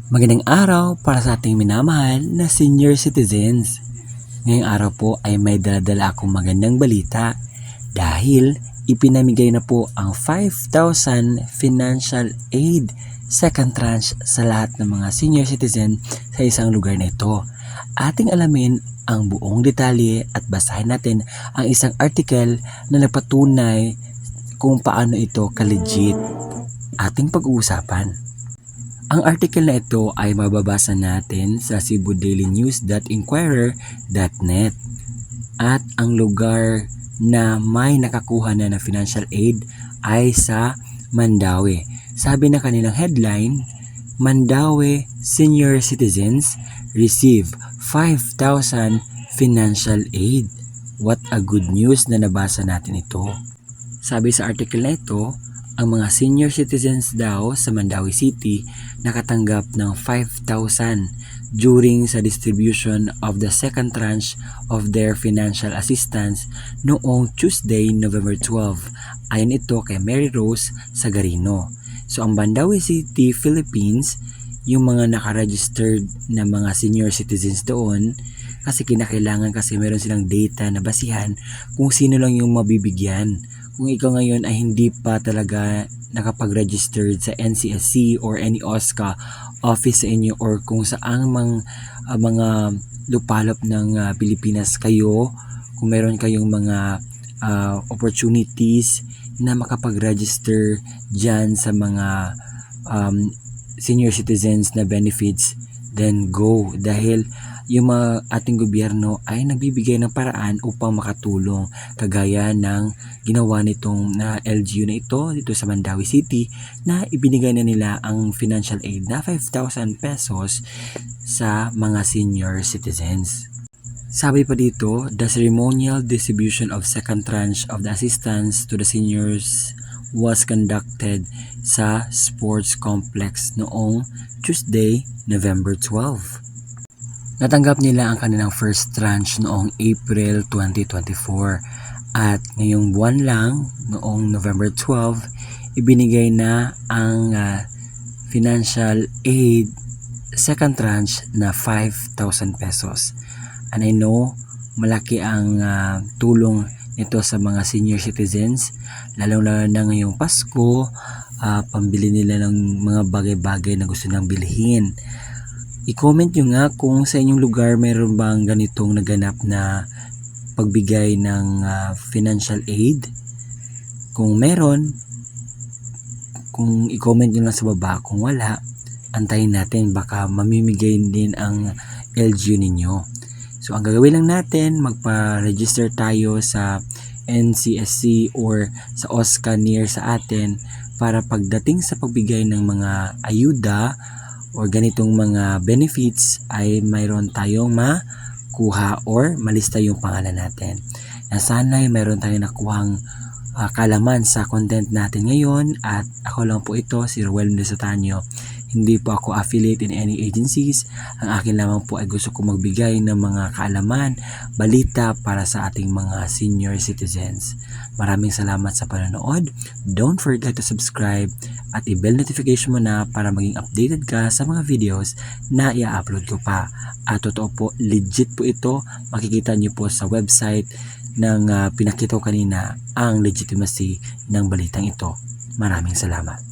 Magandang araw para sa ating minamahal na senior citizens. Ngayong araw po ay may dala-dala akong magandang balita dahil ipinamigay na po ang 5,000 financial aid second tranche sa lahat ng mga senior citizen sa isang lugar na ito. Ating alamin ang buong detalye at basahin natin ang isang article na nagpatunay kung paano ito ka-legit. Ating pag-uusapan. Ang article na ito ay mababasa natin sa cebudailynews.inquirer.net at ang lugar na may nakakuha na ng financial aid ay sa Mandaue. Sabi na kanilang headline, Mandaue Senior Citizens Receive 5,000 Financial Aid. What a good news na nabasa natin ito. Sabi sa article na ito, ang mga senior citizens daw sa Mandaue City nakatanggap ng 5,000 during sa distribution of the second tranche of their financial assistance noong Tuesday, November 12. Ayon ito kay Mary Rose Sagarino. So ang Mandaue City, Philippines, yung mga nakaregistered na mga senior citizens doon, kasi kinakailangan kasi meron silang data na basihan kung sino lang yung mabibigyan. Kung ikaw ngayon ay hindi pa talaga nakapag-registered sa NCSC or any OSCA office sa inyo or kung saang mga lupalop ng Pilipinas kayo, kung meron kayong mga opportunities na makapag-register dyan sa mga senior citizens na benefits, then go, dahil yung mga ating gobyerno ay nagbibigay ng paraan upang makatulong, kagaya ng ginawa nitong na LGU na ito dito sa Mandaue City na ibinigay na nila ang financial aid na 5,000 pesos sa mga senior citizens. Sabi pa dito, the ceremonial distribution of second tranche of the assistance to the seniors was conducted sa sports complex noong Tuesday, November 12. Natanggap nila ang kanilang first tranche noong April 2024 at ngayong buwan lang, noong November 12, ibinigay na ang financial aid second tranche na 5,000 pesos. And I know, malaki ang tulong nito sa mga senior citizens, lalo-lalo na ngayong Pasko, pambili nila ng mga bagay-bagay na gusto nilang bilhin. I-comment nyo nga kung sa inyong lugar mayroon bang ganitong naganap na pagbigay ng financial aid. Kung meron, kung i-comment nyo lang sa baba. Kung wala, antayin natin, baka mamimigay din ang LGU ninyo. So ang gagawin lang natin, magpa-register tayo sa NCSC or sa OSCA near sa atin para pagdating sa pagbigay ng mga ayuda or ganitong mga benefits ay mayroon tayong makuha or malista yung pangalan natin. Na sana ay mayroon tayong nakuhang kalaman sa content natin ngayon, at ako lang po ito, si Ruel Mesotanio. Hindi po ako affiliate in any agencies. Ang akin lamang po ay gusto ko magbigay ng mga kaalaman, balita para sa ating mga senior citizens. Maraming salamat sa panonood. Don't forget to subscribe at i-bell notification mo na para maging updated ka sa mga videos na i-upload ko pa. At totoo po, legit po ito. Makikita nyo po sa website ng pinakita ko kanina ang legitimacy ng balitang ito. Maraming salamat.